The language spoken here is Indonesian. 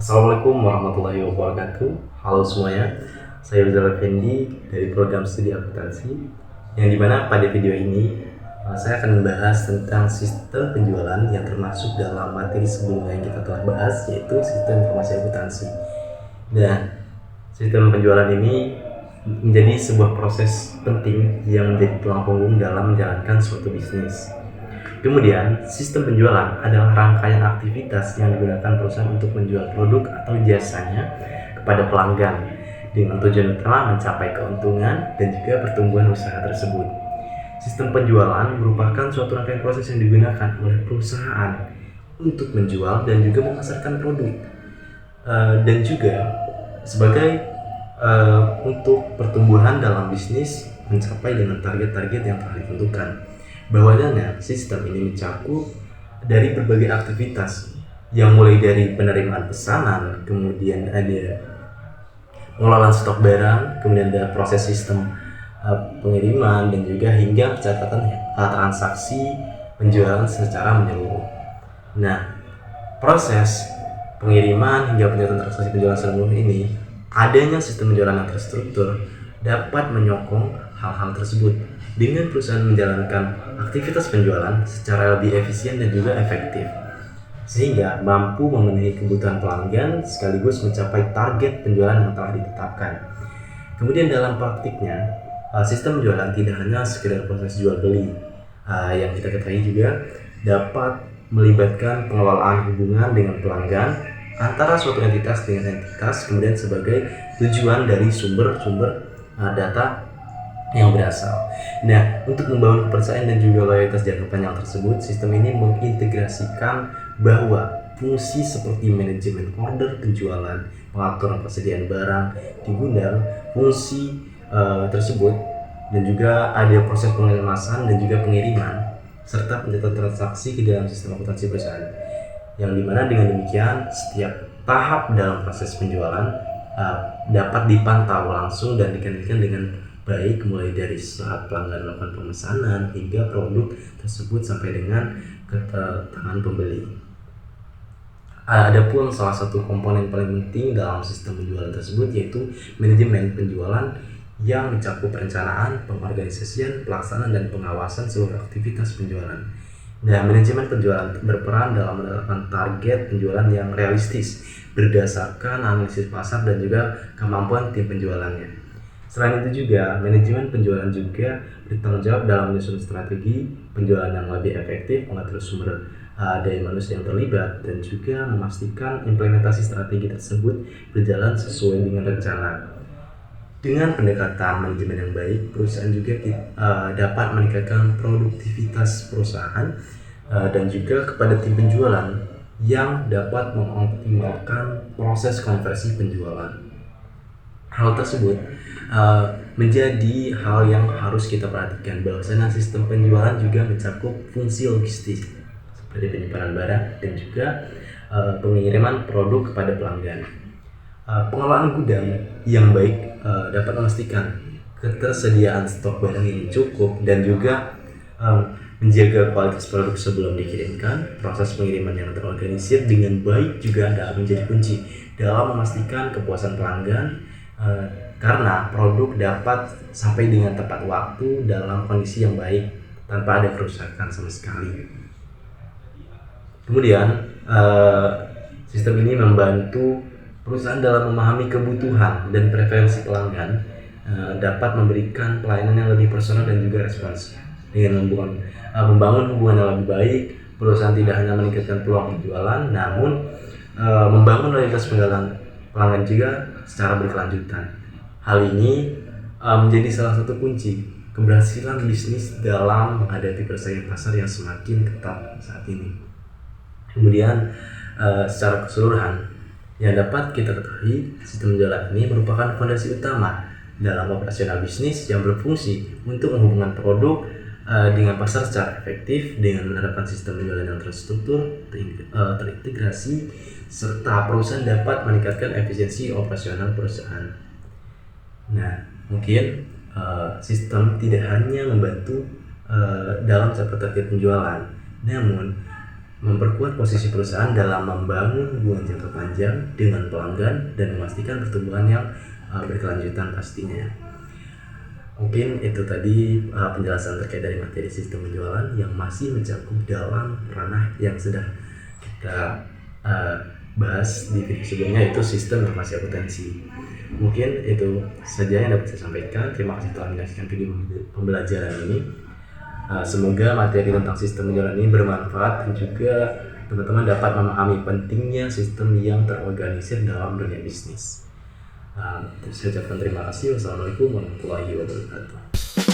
Assalamualaikum warahmatullahi wabarakatuh. Halo semuanya, saya Rizal Effendi dari program studi akuntansi. Yang dimana pada video ini saya akan membahas tentang sistem penjualan yang termasuk dalam materi sebelumnya yang kita telah bahas, yaitu sistem informasi akuntansi. Dan sistem penjualan ini menjadi sebuah proses penting yang menjadi tulang punggung dalam menjalankan suatu bisnis. Kemudian, sistem penjualan adalah rangkaian aktivitas yang digunakan perusahaan untuk menjual produk atau jasanya kepada pelanggan dengan tujuan utama mencapai keuntungan dan juga pertumbuhan usaha tersebut. Sistem penjualan merupakan suatu rangkaian proses yang digunakan oleh perusahaan untuk menjual dan juga memasarkan produk, dan juga sebagai untuk pertumbuhan dalam bisnis mencapai dengan target-target yang telah ditentukan. Bahwasanya sistem ini mencakup dari berbagai aktivitas yang mulai dari penerimaan pesanan, kemudian ada pengelolaan stok barang, kemudian ada proses sistem pengiriman, dan juga hingga pencatatan transaksi penjualan secara menyeluruh. Nah, proses pengiriman hingga pencatatan transaksi penjualan secara menyeluruh ini, adanya sistem penjualan yang terstruktur dapat menyokong hal-hal tersebut dengan perusahaan menjalankan aktivitas penjualan secara lebih efisien dan juga efektif, sehingga mampu memenuhi kebutuhan pelanggan sekaligus mencapai target penjualan yang telah ditetapkan. Kemudian dalam praktiknya, sistem penjualan tidak hanya sekedar proses jual beli, yang kita ketahui juga dapat melibatkan pengelolaan hubungan dengan pelanggan antara suatu entitas dengan entitas, kemudian sebagai tujuan dari sumber-sumber data yang berasal. Nah, untuk membangun kepercayaan dan juga loyalitas jangka panjang tersebut, sistem ini mengintegrasikan bahwa fungsi seperti manajemen order penjualan, pengaturan persediaan barang di gudang, fungsi tersebut, dan juga ada proses pengemasan dan juga pengiriman, serta pencatatan transaksi ke dalam sistem akuntansi perusahaan. Yang dimana dengan demikian setiap tahap dalam proses penjualan dapat dipantau langsung dan dikendalikan dengan baik, mulai dari saat pelanggan melakukan pemesanan hingga produk tersebut sampai dengan ke tangan pembeli. Adapun salah satu komponen paling penting dalam sistem penjualan tersebut yaitu manajemen penjualan yang mencakup perencanaan, pengorganisasian, pelaksanaan, dan pengawasan seluruh aktivitas penjualan. Nah, manajemen penjualan berperan dalam menetapkan target penjualan yang realistis berdasarkan analisis pasar dan juga kemampuan tim penjualannya. Selain itu juga, manajemen penjualan juga bertanggung jawab dalam menyusun strategi penjualan yang lebih efektif, mengatur sumber daya manusia yang terlibat, dan juga memastikan implementasi strategi tersebut berjalan sesuai dengan rencana. Dengan pendekatan manajemen yang baik, perusahaan juga dapat meningkatkan produktivitas perusahaan dan juga kepada tim penjualan yang dapat mengoptimalkan proses konversi penjualan. Hal tersebut menjadi hal yang harus kita perhatikan, bahwasanya sistem penjualan juga mencakup fungsi logistik seperti penyimpanan barang dan juga pengiriman produk kepada pelanggan. Pengelolaan gudang yang baik dapat memastikan ketersediaan stok barang yang cukup dan juga menjaga kualitas produk sebelum dikirimkan. Proses pengiriman yang terorganisir dengan baik juga dapat menjadi kunci dalam memastikan kepuasan pelanggan, karena produk dapat sampai dengan tepat waktu dalam kondisi yang baik tanpa ada kerusakan sama sekali. Kemudian sistem ini membantu perusahaan dalam memahami kebutuhan dan preferensi pelanggan, dapat memberikan pelayanan yang lebih personal dan juga responsif. Dengan membangun hubungan yang lebih baik, perusahaan tidak hanya meningkatkan peluang penjualan, namun membangun loyalitas pelanggan juga secara berkelanjutan. Hal ini menjadi salah satu kunci keberhasilan bisnis dalam menghadapi persaingan pasar yang semakin ketat saat ini. Kemudian secara keseluruhan yang dapat kita ketahui, sistem penjualan ini merupakan fondasi utama dalam operasional bisnis yang berfungsi untuk menghubungkan produk dengan pasar secara efektif dengan menerapkan sistem penjualan yang terstruktur, terintegrasi, serta perusahaan dapat meningkatkan efisiensi operasional perusahaan. Nah, mungkin sistem tidak hanya membantu dalam mencapai target penjualan, namun memperkuat posisi perusahaan dalam membangun hubungan jangka panjang dengan pelanggan dan memastikan pertumbuhan yang berkelanjutan pastinya. Mungkin itu tadi penjelasan terkait dari materi sistem penjualan yang masih mencakup dalam ranah yang sudah kita bahas di video sebelumnya, yaitu sistem informasi akuntansi. Mungkin itu saja yang dapat saya sampaikan. Terima kasih telah menyaksikan video pembelajaran ini. Semoga materi tentang sistem penjualan ini bermanfaat dan juga teman-teman dapat memahami pentingnya sistem yang terorganisir dalam dunia bisnis. Saya ucapkan terima kasih. Wassalamualaikum warahmatullahi wabarakatuh.